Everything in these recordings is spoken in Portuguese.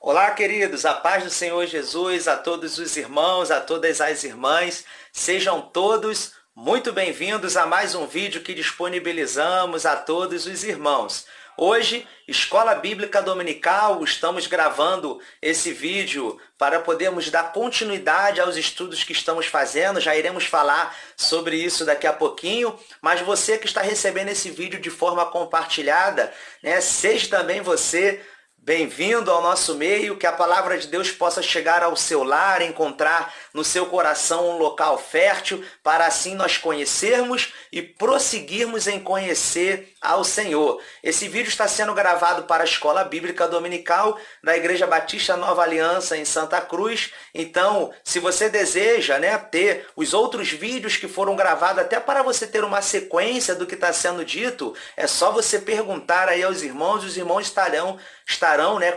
Olá, queridos, a paz do Senhor Jesus, a todos os irmãos, a todas as irmãs, sejam todos muito bem-vindos a mais um vídeo que disponibilizamos a todos os irmãos. Hoje, Escola Bíblica Dominical, estamos gravando esse vídeo para podermos dar continuidade aos estudos que estamos fazendo, já iremos falar sobre isso daqui a pouquinho, mas você que está recebendo esse vídeo de forma compartilhada, seja também você bem-vindo ao nosso meio, que a palavra de Deus possa chegar ao seu lar, encontrar no seu coração um local fértil, para assim nós conhecermos e prosseguirmos em conhecer ao Senhor. Esse vídeo está sendo gravado para a Escola Bíblica Dominical da Igreja Batista Nova Aliança em Santa Cruz. Então, se você deseja ter os outros vídeos que foram gravados, até para você ter uma sequência do que está sendo dito, é só você perguntar aí aos irmãos, os irmãos estarão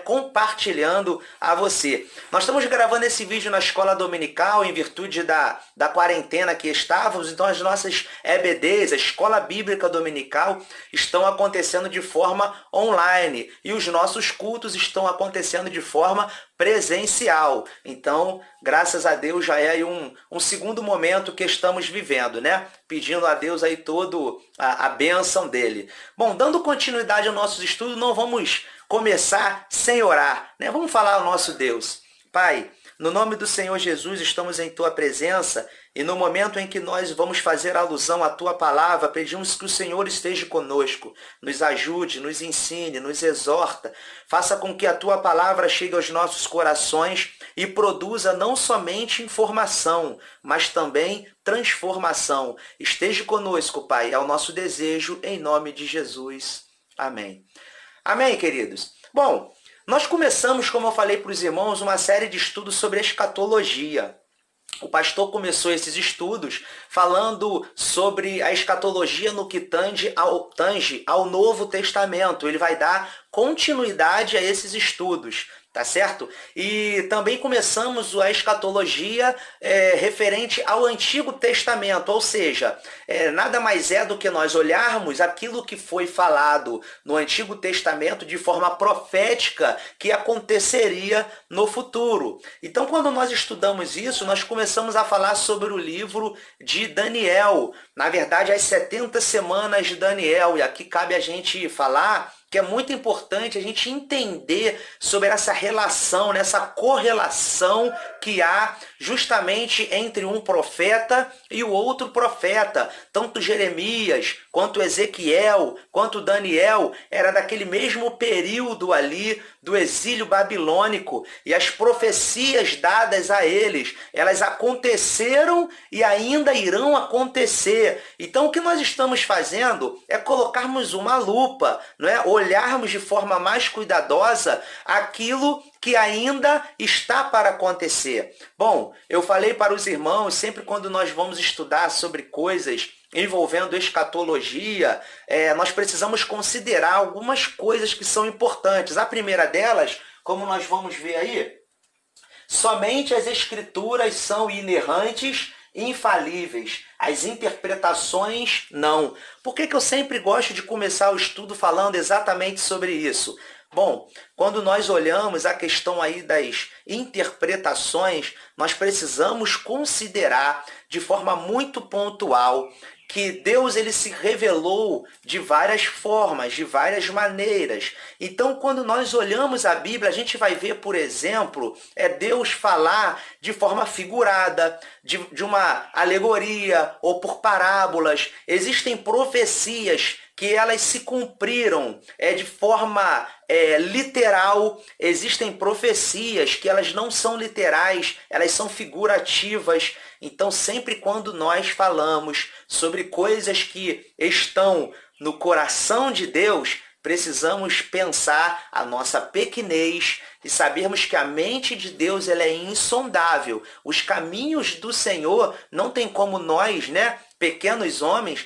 compartilhando a você. Nós estamos gravando esse vídeo na escola dominical em virtude da quarentena que estávamos, então as nossas EBDs, a Escola Bíblica Dominical, estão acontecendo de forma online e os nossos cultos estão acontecendo de forma presencial. Então, graças a Deus, já é aí um segundo momento que estamos vivendo, Pedindo a Deus aí todo a bênção dele. Bom, dando continuidade ao nosso estudo, não vamos começar sem orar, Vamos falar ao nosso Deus. Pai, no nome do Senhor Jesus, estamos em Tua presença e no momento em que nós vamos fazer alusão à Tua palavra, pedimos que o Senhor esteja conosco, nos ajude, nos ensine, nos exorta, faça com que a Tua palavra chegue aos nossos corações e produza não somente informação, mas também transformação. Esteja conosco, Pai, é o nosso desejo, em nome de Jesus. Amém. Amém, queridos? Bom, nós começamos, como eu falei para os irmãos, uma série de estudos sobre a escatologia. O pastor começou esses estudos falando sobre a escatologia no que tange ao Novo Testamento. Ele vai dar continuidade a esses estudos. Tá certo? E também começamos a escatologia referente ao Antigo Testamento, ou seja, nada mais é do que nós olharmos aquilo que foi falado no Antigo Testamento de forma profética que aconteceria no futuro. Então, quando nós estudamos isso, nós começamos a falar sobre o livro de Daniel, na verdade, as 70 semanas de Daniel, e aqui cabe a gente falar que é muito importante a gente entender sobre essa relação, essa correlação que há justamente entre um profeta e o outro profeta. Tanto Jeremias, quanto Ezequiel, quanto Daniel, era daquele mesmo período ali do exílio babilônico. E as profecias dadas a eles, elas aconteceram e ainda irão acontecer. Então o que nós estamos fazendo é colocarmos uma lupa, olharmos de forma mais cuidadosa aquilo que ainda está para acontecer. Bom, eu falei para os irmãos, sempre quando nós vamos estudar sobre coisas envolvendo escatologia, nós precisamos considerar algumas coisas que são importantes. A primeira delas, como nós vamos ver aí, somente as escrituras são inerrantes, infalíveis. As interpretações, não. Por que eu sempre gosto de começar o estudo falando exatamente sobre isso? Bom, quando nós olhamos a questão aí das interpretações, nós precisamos considerar de forma muito pontual que Deus ele se revelou de várias formas, de várias maneiras. Então, quando nós olhamos a Bíblia, a gente vai ver, por exemplo, Deus falar de forma figurada, de uma alegoria ou por parábolas. Existem profecias que elas se cumpriram de forma literal. Existem profecias que elas não são literais, elas são figurativas. Então, sempre quando nós falamos sobre coisas que estão no coração de Deus, precisamos pensar a nossa pequenez e sabermos que a mente de Deus ela é insondável. Os caminhos do Senhor não tem como nós, pequenos homens,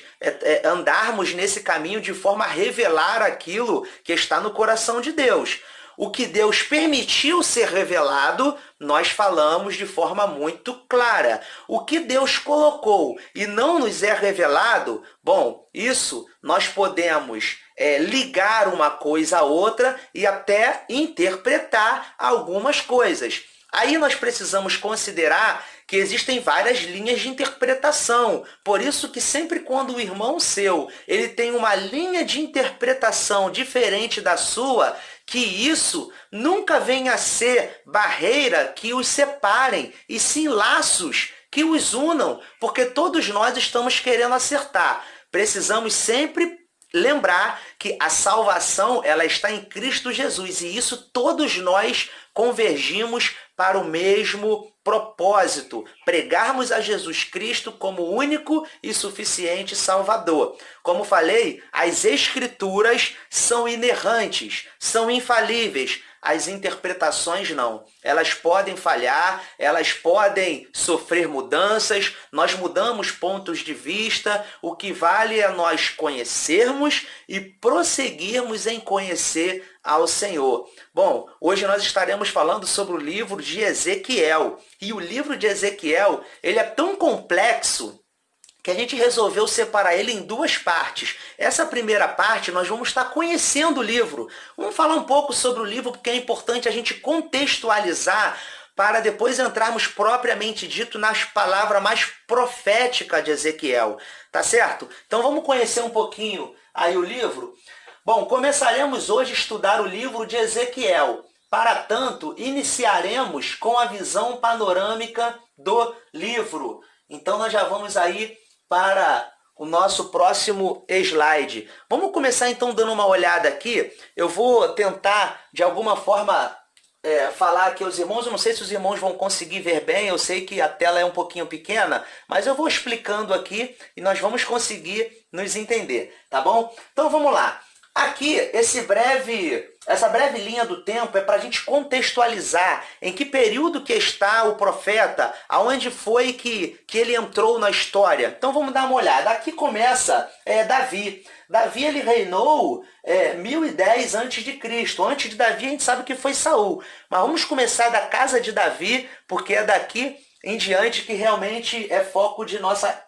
andarmos nesse caminho de forma a revelar aquilo que está no coração de Deus. o que Deus permitiu ser revelado, nós falamos de forma muito clara. O que Deus colocou e não nos é revelado, bom, isso nós podemos ligar uma coisa a outra e até interpretar algumas coisas. Aí nós precisamos considerar que existem várias linhas de interpretação. Por isso que sempre quando o irmão seu ele tem uma linha de interpretação diferente da sua, que isso nunca venha a ser barreira que os separem, e sim laços que os unam, porque todos nós estamos querendo acertar. Precisamos sempre lembrar que a salvação ela está em Cristo Jesus, e isso todos nós convergimos para o mesmo propósito, pregarmos a Jesus Cristo como único e suficiente Salvador. Como falei, as Escrituras são inerrantes, são infalíveis. As interpretações não. Elas podem falhar, elas podem sofrer mudanças, nós mudamos pontos de vista, o que vale é nós conhecermos e prosseguirmos em conhecer ao Senhor. Bom, hoje nós estaremos falando sobre o livro de Ezequiel. E o livro de Ezequiel, ele é tão complexo que a gente resolveu separar ele em duas partes. Essa primeira parte, nós vamos estar conhecendo o livro. Vamos falar um pouco sobre o livro, porque é importante a gente contextualizar para depois entrarmos propriamente dito nas palavras mais proféticas de Ezequiel. Tá certo? Então vamos conhecer um pouquinho aí o livro. Bom, começaremos hoje a estudar o livro de Ezequiel. Para tanto, iniciaremos com a visão panorâmica do livro. Então nós já vamos aí para o nosso próximo slide. Vamos começar então dando uma olhada aqui. Eu vou tentar de alguma forma falar aqui aos irmãos. Eu não sei se os irmãos vão conseguir ver bem, eu sei que a tela é um pouquinho pequena, mas eu vou explicando aqui e nós vamos conseguir nos entender, tá bom? Então vamos lá. Aqui, essa breve linha do tempo é para a gente contextualizar em que período que está o profeta, aonde foi que ele entrou na história. Então vamos dar uma olhada. Aqui começa Davi. Davi ele reinou 1010 a.C. Antes de Davi a gente sabe que foi Saul. Mas vamos começar da casa de Davi, porque é daqui em diante que realmente é foco de nossa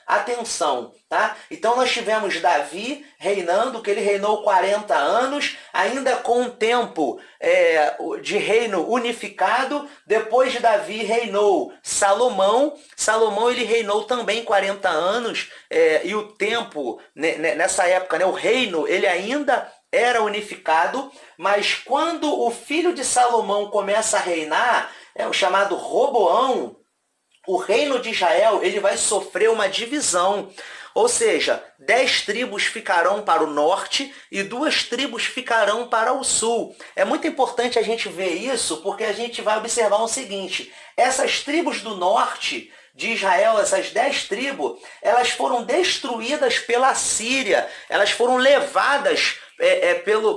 atenção, tá? Então nós tivemos Davi reinando, que ele reinou 40 anos, ainda com um tempo de reino unificado. Depois de Davi reinou Salomão. Salomão ele reinou também 40 anos, e o tempo, nessa época, o reino ele ainda era unificado, mas quando o filho de Salomão começa a reinar, o chamado Roboão, o reino de Israel ele vai sofrer uma divisão. Ou seja, 10 tribos ficarão para o norte e 2 tribos ficarão para o sul. É muito importante a gente ver isso, porque a gente vai observar o seguinte: essas tribos do norte de Israel, essas 10 tribos, elas foram destruídas pela Síria, elas foram levadas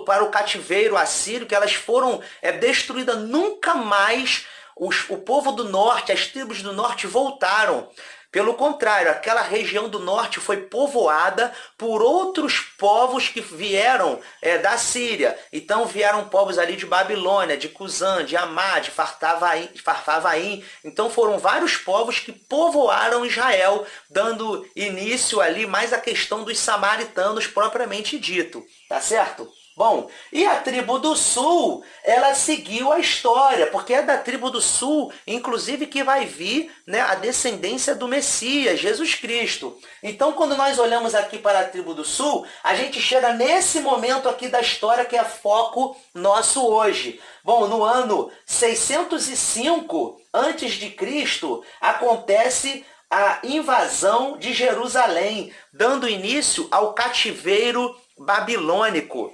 para o cativeiro assírio, que elas foram destruídas. Nunca mais o povo do norte, as tribos do norte voltaram. Pelo contrário, aquela região do norte foi povoada por outros povos que vieram da Síria. Então vieram povos ali de Babilônia, de Cusã, de Amá, de Farfavaim. Então foram vários povos que povoaram Israel, dando início ali mais à questão dos samaritanos propriamente dito. Tá certo? Bom, e a tribo do sul, ela seguiu a história, porque é da tribo do sul, inclusive, que vai vir a descendência do Messias, Jesus Cristo. Então, quando nós olhamos aqui para a tribo do sul, a gente chega nesse momento aqui da história que é foco nosso hoje. Bom, no ano 605 a.C., acontece a invasão de Jerusalém, dando início ao cativeiro babilônico.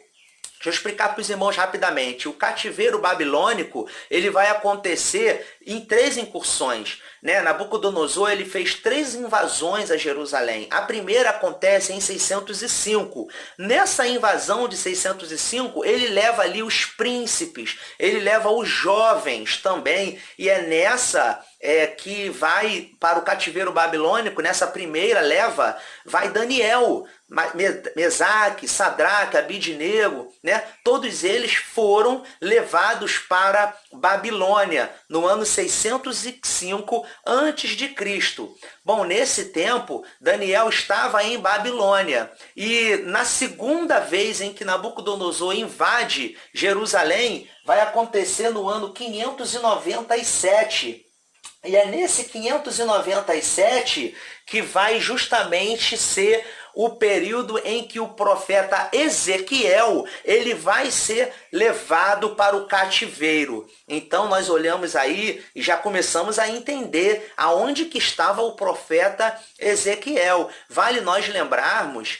Deixa eu explicar para os irmãos rapidamente. O cativeiro babilônico ele vai acontecer em 3 incursões. Nabucodonosor ele fez 3 invasões a Jerusalém. A primeira acontece em 605. Nessa invasão de 605, ele leva ali os príncipes, ele leva os jovens também. E é nessa que vai para o cativeiro babilônico, nessa primeira leva, vai Daniel, Mesaque, Sadraque, Abidnego, né? Todos eles foram levados para Babilônia no ano 605 a.C. Bom, nesse tempo, Daniel estava em Babilônia e na segunda vez em que Nabucodonosor invade Jerusalém, vai acontecer no ano 597. E é nesse 597 que vai justamente ser o período em que o profeta Ezequiel ele vai ser levado para o cativeiro. Então nós olhamos aí e já começamos a entender aonde que estava o profeta Ezequiel. Vale nós lembrarmos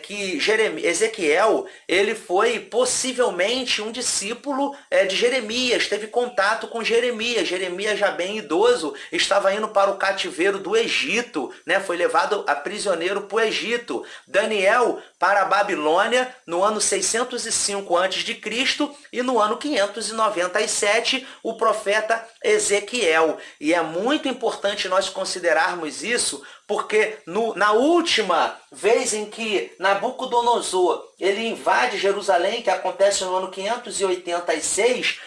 que Ezequiel ele foi possivelmente um discípulo de Jeremias, teve contato com Jeremias. Jeremias, já bem idoso, estava indo para o cativeiro do Egito, né? Foi levado a prisioneiro para o Egito. Daniel para a Babilônia no ano 605 a.C. e no ano 597 o profeta Ezequiel. E é muito importante nós considerarmos isso, porque na última vez em que Nabucodonosor ele invade Jerusalém, que acontece no ano 586,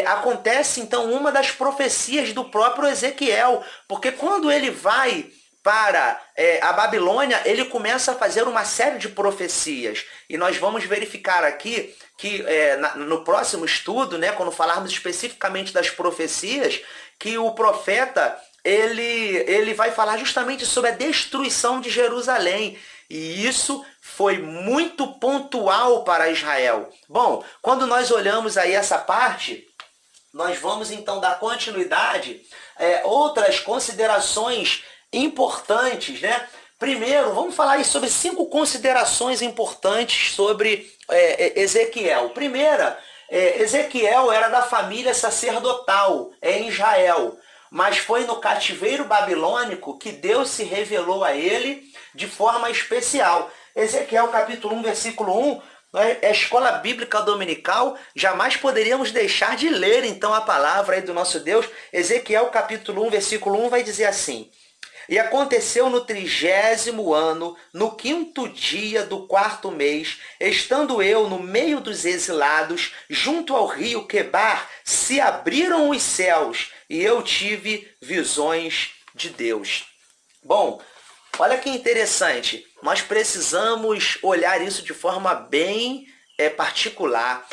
acontece então uma das profecias do próprio Ezequiel, porque quando ele vai para a Babilônia, ele começa a fazer uma série de profecias. E nós vamos verificar aqui que no próximo estudo, né, quando falarmos especificamente das profecias, que o profeta ele vai falar justamente sobre a destruição de Jerusalém. E isso foi muito pontual para Israel. Bom, quando nós olhamos aí essa parte, nós vamos então dar continuidade outras considerações importantes, né? Primeiro, vamos falar aí sobre 5 considerações importantes sobre Ezequiel. Primeira, Ezequiel era da família sacerdotal em Israel, mas foi no cativeiro babilônico que Deus se revelou a ele de forma especial. Ezequiel capítulo 1, versículo 1, a escola bíblica dominical, jamais poderíamos deixar de ler então a palavra aí do nosso Deus. Ezequiel capítulo 1, versículo 1 vai dizer assim: e aconteceu no 30º ano, no 5º dia do 4º mês, estando eu no meio dos exilados, junto ao rio Quebar, se abriram os céus, e eu tive visões de Deus. Bom, olha que interessante, nós precisamos olhar isso de forma bem particular,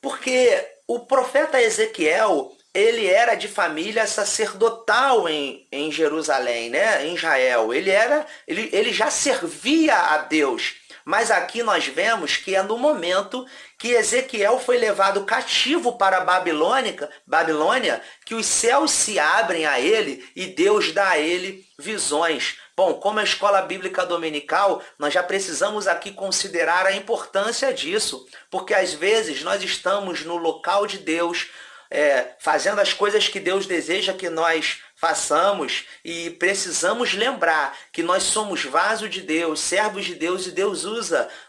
porque o profeta Ezequiel, ele era de família sacerdotal em Jerusalém, né? Em Israel. Ele já servia a Deus. Mas aqui nós vemos que é no momento que Ezequiel foi levado cativo para a Babilônia que os céus se abrem a ele e Deus dá a ele visões. Bom, como a escola bíblica dominical, nós já precisamos aqui considerar a importância disso, porque às vezes nós estamos no local de Deus, fazendo as coisas que Deus deseja que nós façamos, e precisamos lembrar que nós somos vaso de Deus, servos de Deus, e Deus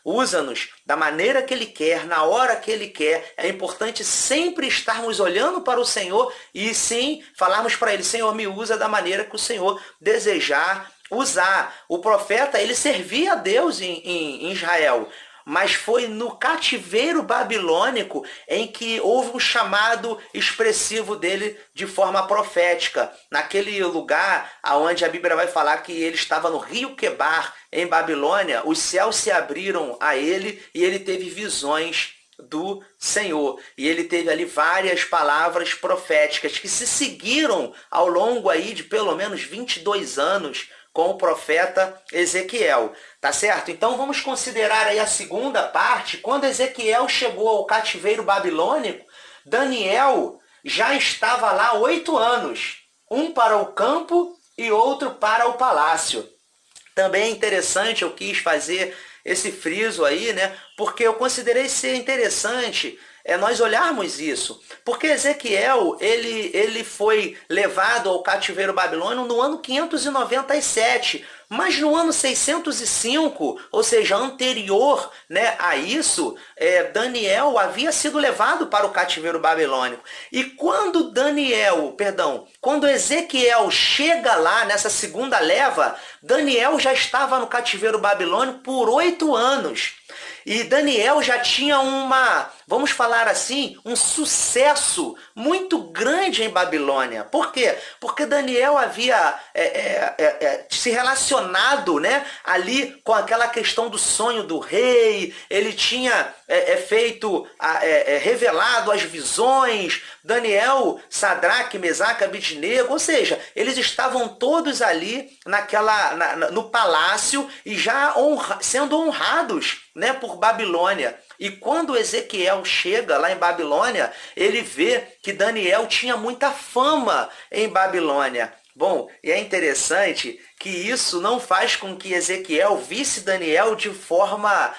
usa-nos da maneira que Ele quer, na hora que Ele quer. É importante sempre estarmos olhando para o Senhor e sim falarmos para Ele: Senhor, me usa da maneira que o Senhor desejar usar. O profeta, ele servia a Deus em Israel, mas foi no cativeiro babilônico em que houve um chamado expressivo dele de forma profética. Naquele lugar onde a Bíblia vai falar que ele estava no rio Quebar, em Babilônia, os céus se abriram a ele e ele teve visões do Senhor. E ele teve ali várias palavras proféticas que se seguiram ao longo aí de pelo menos 22 anos com o profeta Ezequiel, tá certo? Então vamos considerar aí a segunda parte. Quando Ezequiel chegou ao cativeiro babilônico, Daniel já estava lá 8 anos, um para o campo e outro para o palácio. Também é interessante, eu quis fazer esse friso aí, né? Porque eu considerei ser interessante nós olharmos isso. Porque Ezequiel, ele foi levado ao cativeiro babilônico no ano 597. Mas no ano 605, ou seja, anterior, né, a isso, Daniel havia sido levado para o cativeiro babilônico. E quando Ezequiel chega lá nessa segunda leva, Daniel já estava no cativeiro babilônico por 8 anos. E Daniel já tinha vamos falar assim, um sucesso muito grande em Babilônia. Por quê? Porque Daniel havia se relacionado, né, ali com aquela questão do sonho do rei, ele tinha revelado as visões, Daniel, Sadraque, Mesaque, Abidnego, ou seja, eles estavam todos ali no palácio e já sendo honrados, né, por Babilônia. E quando Ezequiel chega lá em Babilônia, ele vê que Daniel tinha muita fama em Babilônia. Bom, e é interessante que isso não faz com que Ezequiel visse Daniel de forma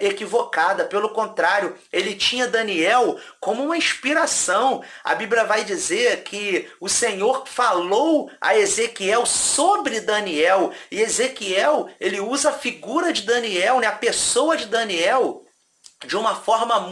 equivocada. Pelo contrário, ele tinha Daniel como uma inspiração. A Bíblia vai dizer que o Senhor falou a Ezequiel sobre Daniel. E Ezequiel, ele usa a figura de Daniel, né, a pessoa de Daniel, de uma forma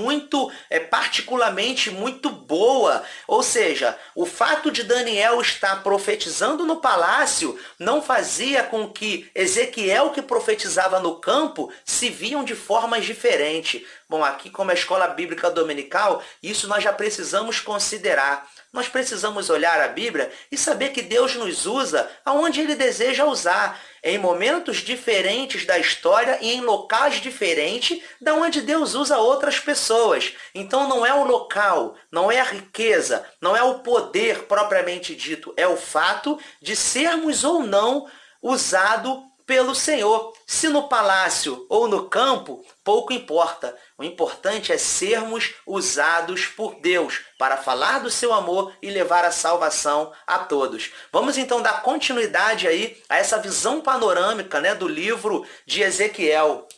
particularmente muito boa. Ou seja, o fato de Daniel estar profetizando no palácio não fazia com que Ezequiel, que profetizava no campo, se viam de formas diferentes. Bom, aqui como a escola bíblica dominical, isso nós já precisamos considerar. Nós precisamos olhar a Bíblia e saber que Deus nos usa aonde Ele deseja usar, em momentos diferentes da história e em locais diferentes da onde Deus usa outras pessoas. Então não é o local, não é a riqueza, não é o poder propriamente dito, é o fato de sermos ou não usados pelo Senhor. Se no palácio ou no campo, pouco importa. O importante é sermos usados por Deus para falar do seu amor e levar a salvação a todos. Vamos então dar continuidade aí a essa visão panorâmica, né, do livro de Ezequiel.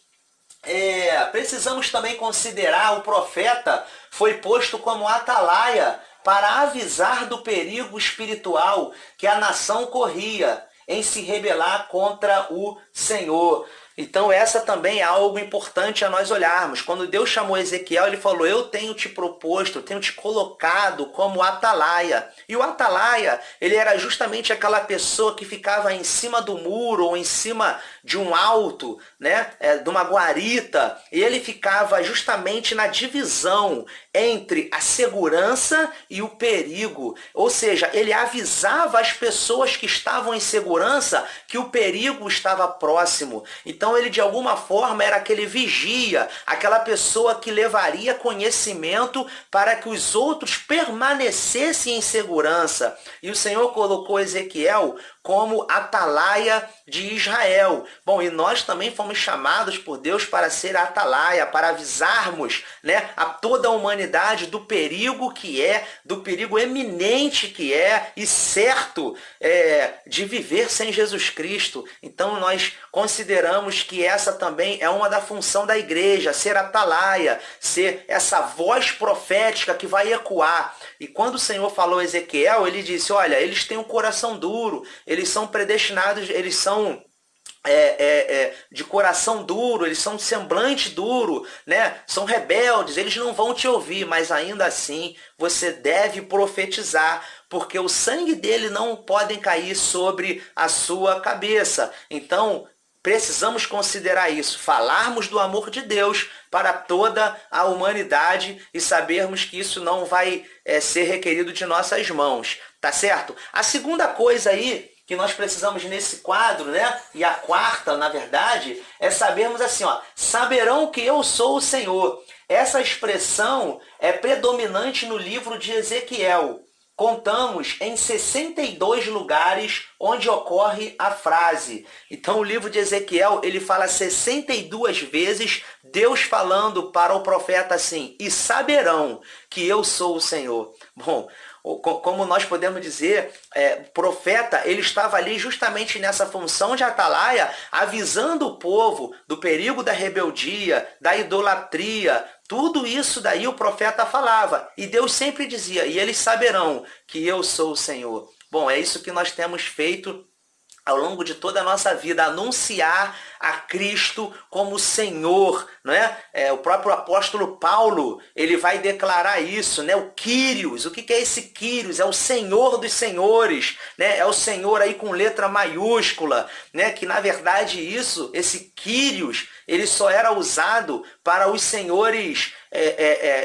Precisamos também considerar o profeta foi posto como atalaia para avisar do perigo espiritual que a nação corria em se rebelar contra o Senhor. Então essa também é algo importante a nós olharmos. Quando Deus chamou Ezequiel, ele falou: eu tenho te proposto, eu tenho te colocado como atalaia. E o atalaia, ele era justamente aquela pessoa que ficava em cima do muro ou em cima de um alto, né, de uma guarita, e ele ficava justamente na divisão entre a segurança e o perigo. Ou seja, ele avisava as pessoas que estavam em segurança que o perigo estava próximo. Então ele de alguma forma era aquele vigia, aquela pessoa que levaria conhecimento para que os outros permanecessem em segurança. E o Senhor colocou Ezequiel como atalaia de Israel. Bom, e nós também fomos chamados por Deus para ser atalaia, para avisarmos, né, a toda a humanidade do perigo do perigo eminente que é e certo de viver sem Jesus Cristo. Então nós consideramos que essa também é uma da função da igreja, ser atalaia, ser essa voz profética que vai ecoar. E quando o Senhor falou a Ezequiel, ele disse: olha, eles têm um coração duro, eles são predestinados, eles são de coração duro, eles são de semblante duro, né? São rebeldes, eles não vão te ouvir, mas ainda assim você deve profetizar, porque o sangue dele não pode cair sobre a sua cabeça. Então precisamos considerar isso, falarmos do amor de Deus para toda a humanidade e sabermos que isso não vai ser requerido de nossas mãos, tá certo? A segunda coisa aí que nós precisamos nesse quadro, né? E a quarta, na verdade, é sabermos assim, ó: saberão que eu sou o Senhor. Essa expressão é predominante no livro de Ezequiel. Contamos em 62 lugares onde ocorre a frase. Então o livro de Ezequiel, ele fala 62 vezes Deus falando para o profeta assim: e saberão que eu sou o Senhor. Bom, como nós podemos dizer, o profeta, ele estava ali justamente nessa função de atalaia, avisando o povo do perigo da rebeldia, da idolatria. Tudo isso daí o profeta falava. E Deus sempre dizia: e eles saberão que eu sou o Senhor. Bom, é isso que nós temos feito ao longo de toda a nossa vida, anunciar a Cristo como Senhor, não é? O próprio apóstolo Paulo, ele vai declarar isso, né? O Kyrios, o que é esse Kyrios? É o Senhor dos senhores, né? É o Senhor aí com letra maiúscula, né? Que na verdade esse Kyrios, ele só era usado para os senhores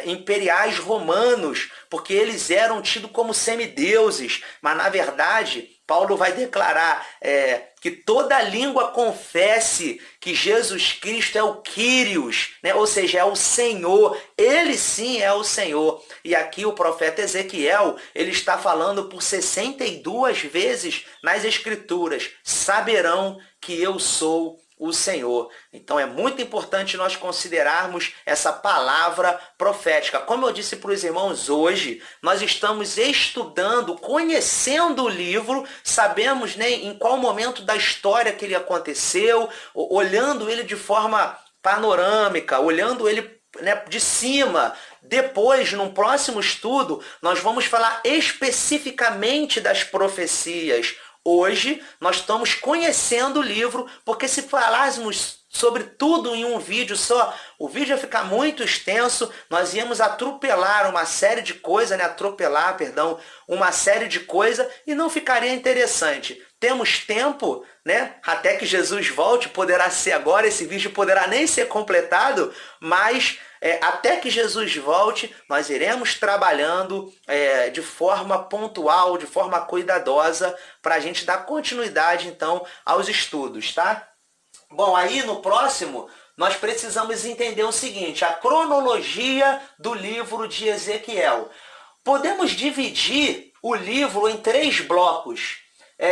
imperiais romanos, porque eles eram tidos como semideuses, mas na verdade Paulo vai declarar que toda língua confesse que Jesus Cristo é o Kyrios, né? Ou seja, é o Senhor. Ele sim é o Senhor. E aqui o profeta Ezequiel, ele está falando por 62 vezes nas Escrituras: saberão que eu sou o Senhor. Então é muito importante nós considerarmos essa palavra profética. Como eu disse para os irmãos hoje, nós estamos estudando, conhecendo o livro, sabemos, né, em qual momento da história que ele aconteceu, olhando ele de forma panorâmica, olhando ele, né, de cima. Depois, num próximo estudo, nós vamos falar especificamente das profecias. Hoje, nós estamos conhecendo o livro, porque se falássemos sobre tudo em um vídeo só, o vídeo ia ficar muito extenso, nós íamos atropelar uma série de coisas, né? Uma série de coisas e não ficaria interessante. Temos tempo, né? Até que Jesus volte, poderá ser agora, esse vídeo poderá nem ser completado, mas até que Jesus volte, nós iremos trabalhando de forma pontual, de forma cuidadosa, para a gente dar continuidade, então, aos estudos, tá? Bom, aí no próximo, nós precisamos entender o seguinte: a cronologia do livro de Ezequiel. Podemos dividir o livro em 3 blocos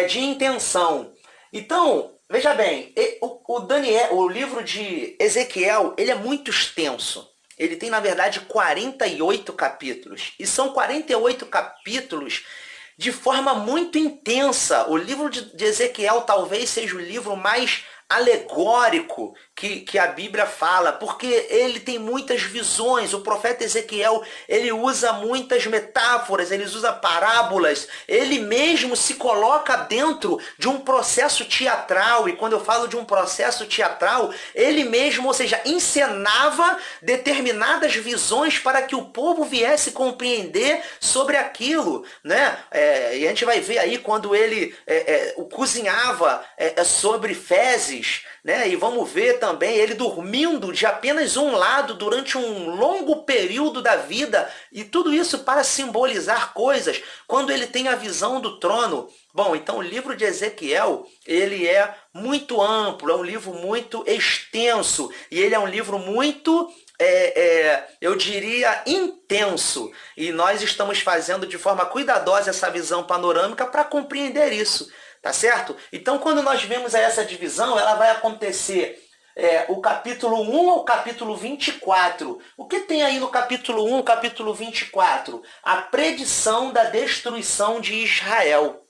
de intenção. Então, veja bem, o livro de Ezequiel, ele é muito extenso. Ele tem, na verdade, 48 capítulos. E são 48 capítulos de forma muito intensa. O livro de Ezequiel talvez seja o livro mais alegórico que a Bíblia fala, porque ele tem muitas visões. O profeta Ezequiel, ele usa muitas metáforas, ele usa parábolas, ele mesmo se coloca dentro de um processo teatral. E quando eu falo de um processo teatral, ele mesmo, ou seja, encenava determinadas visões para que o povo viesse compreender sobre aquilo, né? E a gente vai ver aí quando ele cozinhava sobre fezes, né? E vamos ver também ele dormindo de apenas um lado durante um longo período da vida, e tudo isso para simbolizar coisas. Quando ele tem a visão do trono. Bom, então o livro de Ezequiel, ele é muito amplo, é um livro muito extenso, e ele é um livro muito, eu diria, intenso. E nós estamos fazendo de forma cuidadosa essa visão panorâmica para compreender isso. Tá certo? Então, quando nós vemos essa divisão, ela vai acontecer o capítulo 1 ao capítulo 24. O que tem aí no capítulo 1, capítulo 24? A predição da destruição de Israel.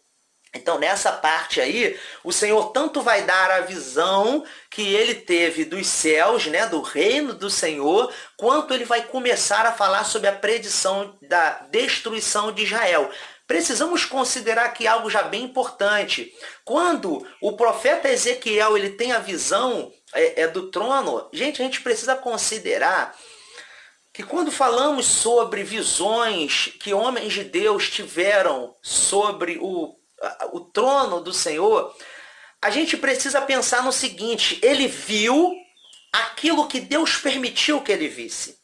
Então, nessa parte aí, o Senhor tanto vai dar a visão que ele teve dos céus, né, do reino do Senhor, quanto ele vai começar a falar sobre a predição da destruição de Israel. Precisamos considerar aqui algo já bem importante. Quando o profeta Ezequiel ele tem a visão do trono, a gente precisa considerar que quando falamos sobre visões que homens de Deus tiveram sobre o trono do Senhor, a gente precisa pensar no seguinte: ele viu aquilo que Deus permitiu que ele visse.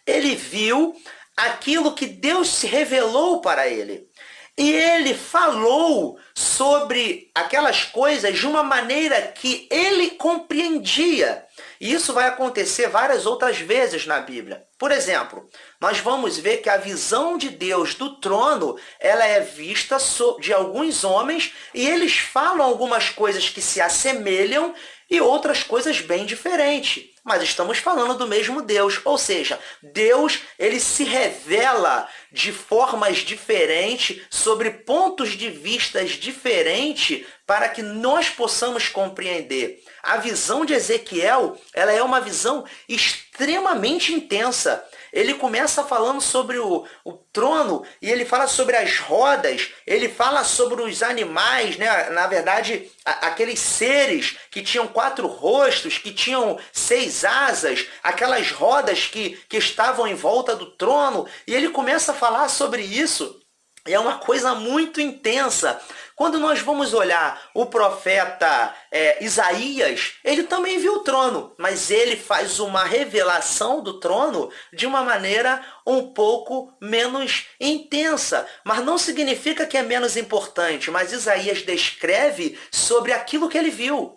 Ele viu aquilo que Deus se revelou para ele. E ele falou sobre aquelas coisas de uma maneira que ele compreendia. E isso vai acontecer várias outras vezes na Bíblia. Por exemplo, nós vamos ver que a visão de Deus do trono, ela é vista de alguns homens, e eles falam algumas coisas que se assemelham e outras coisas bem diferentes. Mas estamos falando do mesmo Deus. Ou seja, Deus ele se revela de formas diferentes, sobre pontos de vista diferentes, para que nós possamos compreender. A visão de Ezequiel, ela é uma visão extremamente intensa. ele começa falando sobre o trono e ele fala sobre as rodas, ele fala sobre os animais, né? Na verdade, aqueles seres que tinham 4 rostos, que tinham 6 asas, aquelas rodas que estavam em volta do trono, e ele começa a falar sobre isso. É uma coisa muito intensa. Quando nós vamos olhar o profeta Isaías, ele também viu o trono, mas ele faz uma revelação do trono de uma maneira um pouco menos intensa. Mas não significa que é menos importante, mas Isaías descreve sobre aquilo que ele viu.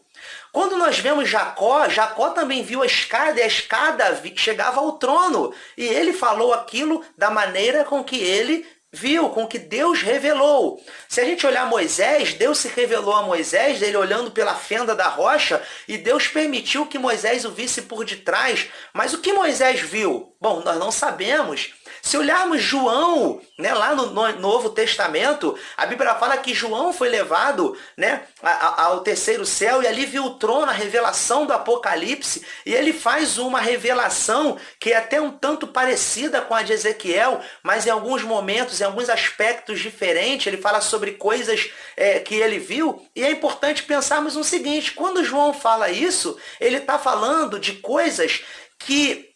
Quando nós vemos Jacó, Jacó também viu a escada, e a escada chegava ao trono. E ele falou aquilo da maneira com que ele viu, com que Deus revelou. Se a gente olhar Moisés, Deus se revelou a Moisés, ele olhando pela fenda da rocha, e Deus permitiu que Moisés o visse por detrás. Mas o que Moisés viu? Bom, nós não sabemos. Se olharmos João, né, lá no Novo Testamento, a Bíblia fala que João foi levado, né, ao terceiro céu e ali viu o trono, a revelação do Apocalipse, e ele faz uma revelação que é até um tanto parecida com a de Ezequiel, mas em alguns momentos, em alguns aspectos diferentes, ele fala sobre coisas que ele viu, e é importante pensarmos no seguinte: quando João fala isso, ele está falando de coisas que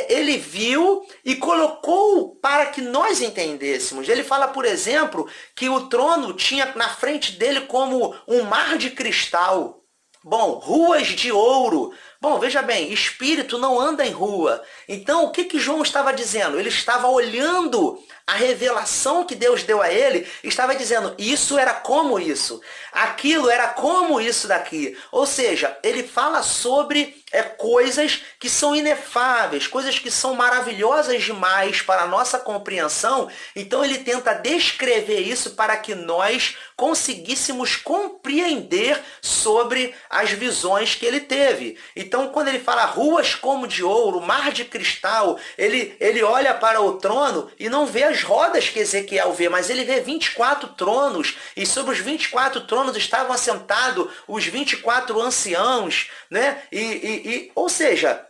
ele viu e colocou para que nós entendêssemos. Ele fala, por exemplo, que o trono tinha na frente dele como um mar de cristal. Bom, ruas de ouro. Bom, veja bem, espírito não anda em rua. Então, o que João estava dizendo? Ele estava olhando a revelação que Deus deu a ele, estava dizendo, isso era como isso, aquilo era como isso daqui. Ou seja, ele fala sobre coisas que são inefáveis, coisas que são maravilhosas demais para a nossa compreensão. Então ele tenta descrever isso para que nós conseguíssemos compreender sobre as visões que ele teve. Então, quando ele fala ruas como de ouro, mar de cristal, ele olha para o trono e não vê as rodas que Ezequiel vê, mas ele vê 24 tronos, e sobre os 24 tronos estavam assentados os 24 anciãos, né? Ou seja,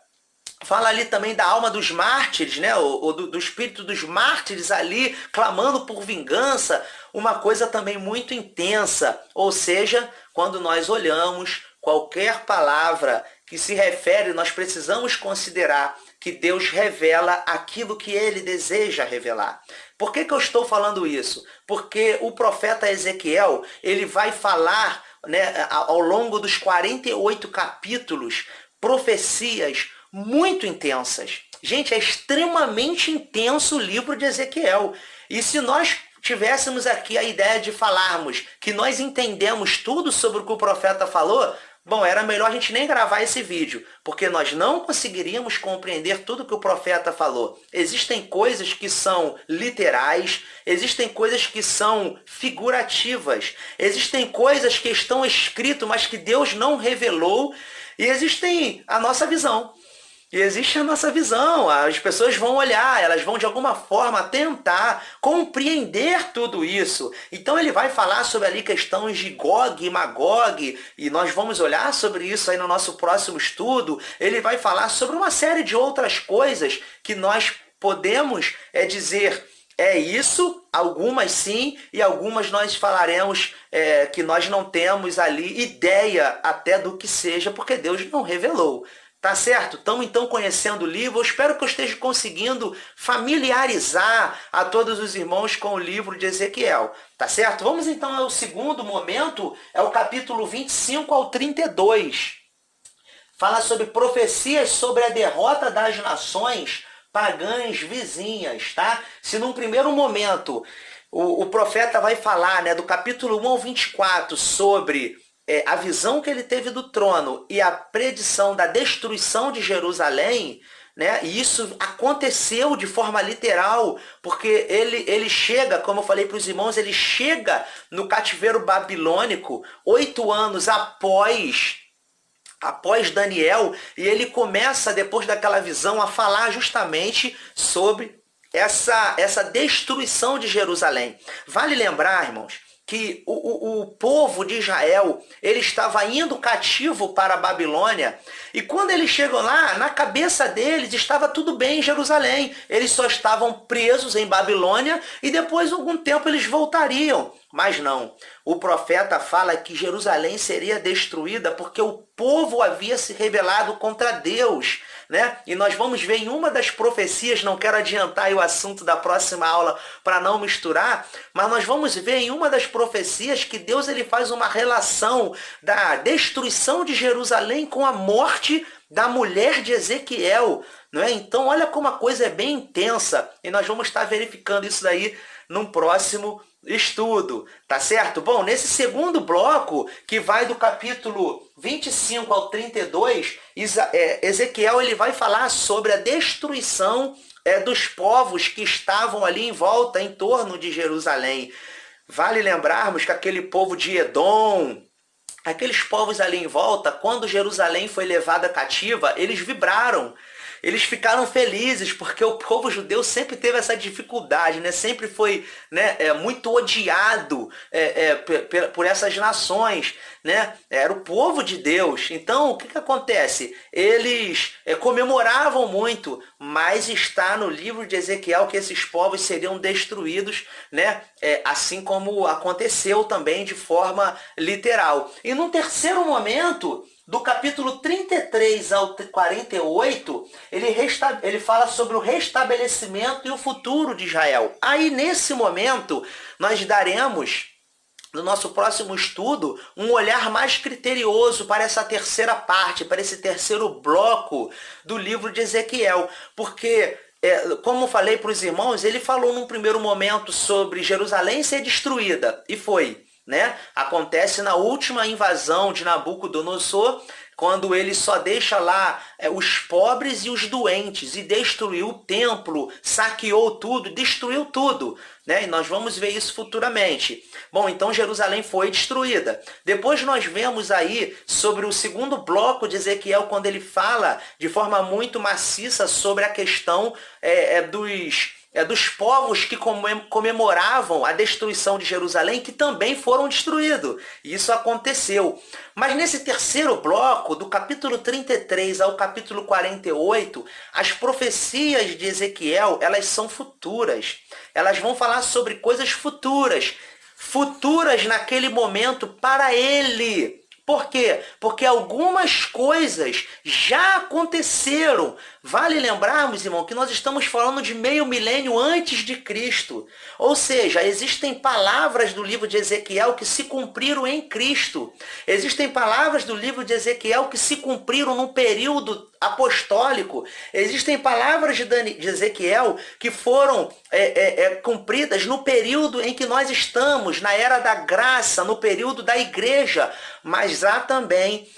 fala ali também da alma dos mártires, né? Do espírito dos mártires ali, clamando por vingança, uma coisa também muito intensa. Ou seja, quando nós olhamos qualquer palavra que se refere, nós precisamos considerar que Deus revela aquilo que Ele deseja revelar. Por que eu estou falando isso? Porque o profeta Ezequiel, ele vai falar, né, ao longo dos 48 capítulos, profecias muito intensas. Gente, é extremamente intenso o livro de Ezequiel. E se nós tivéssemos aqui a ideia de falarmos que nós entendemos tudo sobre o que o profeta falou, bom, era melhor a gente nem gravar esse vídeo, porque nós não conseguiríamos compreender tudo que o profeta falou. Existem coisas que são literais, existem coisas que são figurativas, existem coisas que estão escritas, mas que Deus não revelou, e existem a nossa visão. E existe a nossa visão, as pessoas vão olhar, elas vão de alguma forma tentar compreender tudo isso. Então ele vai falar sobre ali questões de Gog e Magog, e nós vamos olhar sobre isso aí no nosso próximo estudo. Ele vai falar sobre uma série de outras coisas que nós podemos dizer, é isso, algumas sim, e algumas nós falaremos que nós não temos ali ideia até do que seja, porque Deus não revelou. Tá certo? Estamos então conhecendo o livro. Eu espero que eu esteja conseguindo familiarizar a todos os irmãos com o livro de Ezequiel. Tá certo? Vamos então ao segundo momento, é o capítulo 25 ao 32. Fala sobre profecias sobre a derrota das nações pagãs vizinhas, tá? Se num primeiro momento o profeta vai falar, né, do capítulo 1 ao 24 sobre a visão que ele teve do trono e a predição da destruição de Jerusalém, né? E isso aconteceu de forma literal, porque ele chega, como eu falei para os irmãos, ele chega no cativeiro babilônico 8 anos após Daniel, e ele começa, depois daquela visão, a falar justamente sobre essa destruição de Jerusalém. Vale lembrar, irmãos, que o povo de Israel, ele estava indo cativo para a Babilônia, e quando eles chegam lá, na cabeça deles estava tudo bem em Jerusalém. Eles só estavam presos em Babilônia e depois, algum tempo, eles voltariam. Mas não, o profeta fala que Jerusalém seria destruída porque o povo havia se rebelado contra Deus, né? E nós vamos ver em uma das profecias, não quero adiantar aí o assunto da próxima aula para não misturar, mas nós vamos ver em uma das profecias que Deus ele faz uma relação da destruição de Jerusalém com a morte da mulher de Ezequiel, não é? Então olha como a coisa é bem intensa e nós vamos estar verificando isso daí num próximo estudo, tá certo? Bom, nesse segundo bloco, que vai do capítulo 25 ao 32, Ezequiel ele vai falar sobre a destruição dos povos que estavam ali em volta, em torno de Jerusalém. Vale lembrarmos que aquele povo de Edom, aqueles povos ali em volta, quando Jerusalém foi levada cativa, eles vibraram. Eles ficaram felizes porque o povo judeu sempre teve essa dificuldade, né? Sempre foi, né, muito odiado por essas nações, né? Era o povo de Deus. Então, o que acontece? Eles comemoravam muito, mas está no livro de Ezequiel que esses povos seriam destruídos, né? Assim como aconteceu também de forma literal. E no terceiro momento, do capítulo 33 ao 48, ele fala sobre o restabelecimento e o futuro de Israel. Aí, nesse momento, nós daremos, no nosso próximo estudo, um olhar mais criterioso para essa terceira parte, para esse terceiro bloco do livro de Ezequiel. Porque, como falei para os irmãos, ele falou num primeiro momento sobre Jerusalém ser destruída, e foi. Né? Acontece na última invasão de Nabucodonosor, quando ele só deixa lá os pobres e os doentes, e destruiu o templo, saqueou tudo, destruiu tudo. Né? E nós vamos ver isso futuramente. Bom, então Jerusalém foi destruída. Depois nós vemos aí sobre o segundo bloco de Ezequiel, quando ele fala de forma muito maciça sobre a questão dos povos que comemoravam a destruição de Jerusalém, que também foram destruídos. E isso aconteceu. Mas nesse terceiro bloco, do capítulo 33 ao capítulo 48, as profecias de Ezequiel, elas são futuras. Elas vão falar sobre coisas futuras. Futuras naquele momento para ele. Por quê? Porque algumas coisas já aconteceram. Vale lembrarmos, irmão, que nós estamos falando de meio milênio antes de Cristo. Ou seja, existem palavras do livro de Ezequiel que se cumpriram em Cristo. Existem palavras do livro de Ezequiel que se cumpriram no período apostólico. Existem palavras de Ezequiel que foram cumpridas no período em que nós estamos, na era da graça, no período da igreja. Mas há também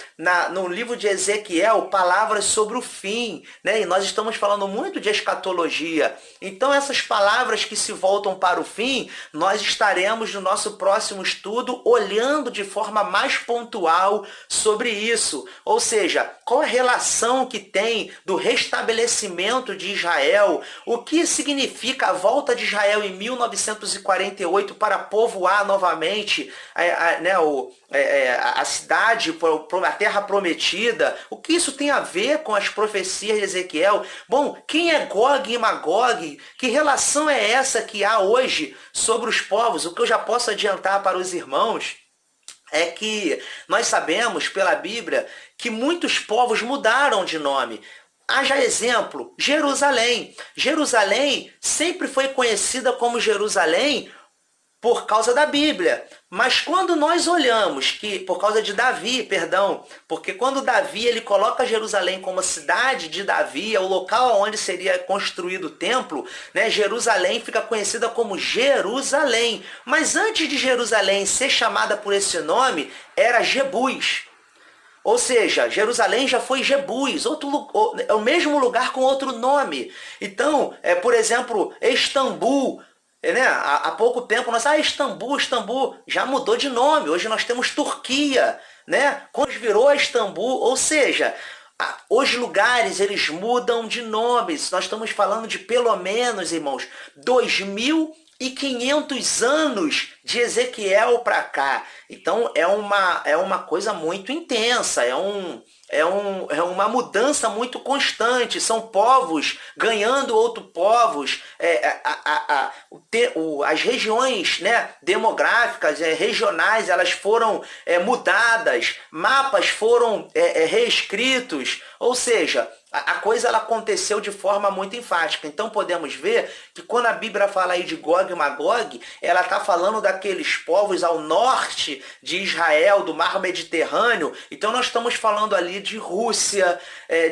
no livro de Ezequiel palavras sobre o fim, né? E nós estamos falando muito de escatologia. Então essas palavras que se voltam para o fim, nós estaremos no nosso próximo estudo olhando de forma mais pontual sobre isso. Ou seja, qual a relação que tem do restabelecimento de Israel, o que significa a volta de Israel em 1948 para povoar novamente a cidade, a terra prometida, o que isso tem a ver com as profecias de Ezequiel? Bom, quem é Gog e Magog? Que relação é essa que há hoje sobre os povos? O que eu já posso adiantar para os irmãos é que nós sabemos pela Bíblia que muitos povos mudaram de nome. Haja exemplo, Jerusalém. Jerusalém sempre foi conhecida como Jerusalém por causa da Bíblia. Mas quando nós olhamos que, por causa de Davi, porque quando Davi ele coloca Jerusalém como a cidade de Davi, é o local onde seria construído o templo, né? Jerusalém fica conhecida como Jerusalém. Mas antes de Jerusalém ser chamada por esse nome, era Jebus. Ou seja, Jerusalém já foi Jebus, é o mesmo lugar com outro nome. Então, por exemplo, Istambul, né? Há pouco tempo nós Istambul já mudou de nome. Hoje nós temos Turquia, né? Quando virou a Istambul, ou seja, os lugares eles mudam de nomes. Nós estamos falando de pelo menos, irmãos, 2.000 500 anos de Ezequiel para cá. Então é uma coisa muito intensa, é uma mudança muito constante. São povos ganhando outros povos. As regiões, né, demográficas, regionais, elas foram mudadas, mapas foram reescritos. Ou seja, a coisa ela aconteceu de forma muito enfática. Então podemos ver que quando a Bíblia fala aí de Gog e Magog, ela está falando daqueles povos ao norte de Israel, do mar Mediterrâneo. Então nós estamos falando ali de Rússia,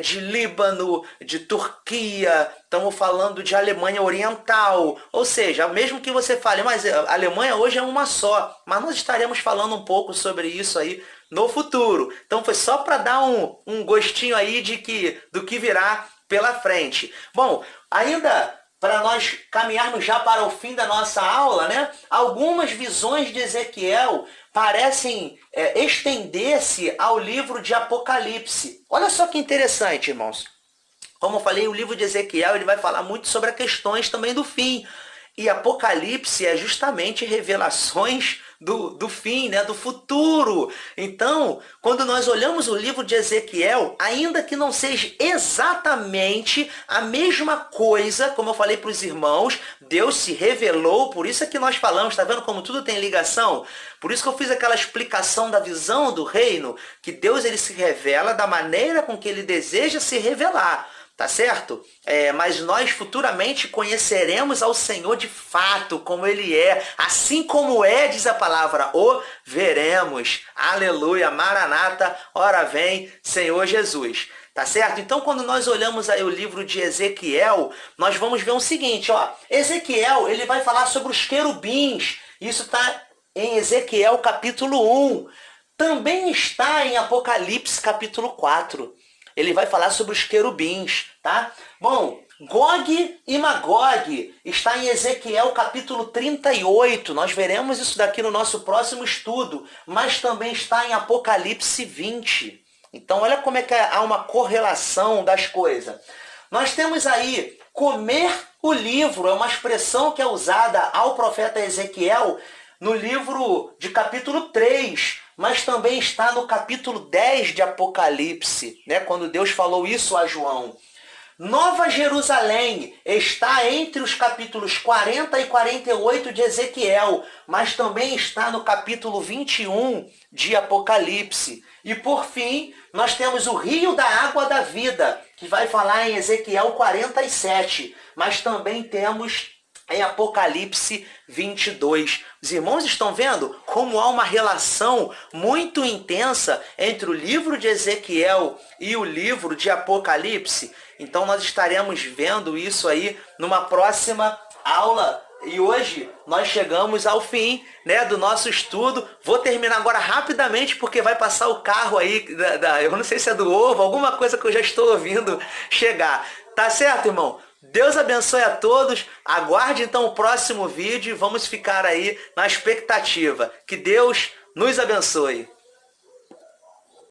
de Líbano, de Turquia, estamos falando de Alemanha Oriental. Ou seja, mesmo que você fale, mas a Alemanha hoje é uma só, mas nós estaremos falando um pouco sobre isso aí no futuro. Então foi só para dar um gostinho aí do que virá pela frente. Bom, ainda para nós caminharmos já para o fim da nossa aula, né? Algumas visões de Ezequiel parecem estender-se ao livro de Apocalipse. Olha só que interessante, irmãos. Como eu falei, o livro de Ezequiel ele vai falar muito sobre as questões também do fim. E Apocalipse é justamente revelações do fim, né? Do futuro. Então, quando nós olhamos o livro de Ezequiel, ainda que não seja exatamente a mesma coisa, como eu falei para os irmãos, Deus se revelou, por isso é que nós falamos, está vendo como tudo tem ligação? Por isso que eu fiz aquela explicação da visão do reino, que Deus ele se revela da maneira com que ele deseja se revelar. Tá certo? Mas nós futuramente conheceremos ao Senhor de fato, como Ele é. Assim como é, diz a palavra, o veremos. Aleluia, Maranata, ora vem, Senhor Jesus. Tá certo? Então, quando nós olhamos aí o livro de Ezequiel, nós vamos ver o seguinte, ó. Ezequiel, ele vai falar sobre os querubins. Isso está em Ezequiel capítulo 1. Também está em Apocalipse capítulo 4. Ele vai falar sobre os querubins, tá? Bom, Gog e Magog está em Ezequiel capítulo 38. Nós veremos isso daqui no nosso próximo estudo. Mas também está em Apocalipse 20. Então, olha como é que há uma correlação das coisas. Nós temos aí comer o livro. É uma expressão que é usada ao profeta Ezequiel no livro de capítulo 3. Mas também está no capítulo 10 de Apocalipse, né? Quando Deus falou isso a João. Nova Jerusalém está entre os capítulos 40 e 48 de Ezequiel, mas também está no capítulo 21 de Apocalipse. E por fim, nós temos o rio da água da vida, que vai falar em Ezequiel 47, mas também temos em Apocalipse 22. Os irmãos estão vendo como há uma relação muito intensa entre o livro de Ezequiel e o livro de Apocalipse? Então nós estaremos vendo isso aí numa próxima aula. E hoje nós chegamos ao fim, né, do nosso estudo. Vou terminar agora rapidamente porque vai passar o carro aí, eu não sei se é do ovo, alguma coisa que eu já estou ouvindo chegar. Tá certo, irmão? Deus abençoe a todos. Aguarde então o próximo vídeo e vamos ficar aí na expectativa. Que Deus nos abençoe.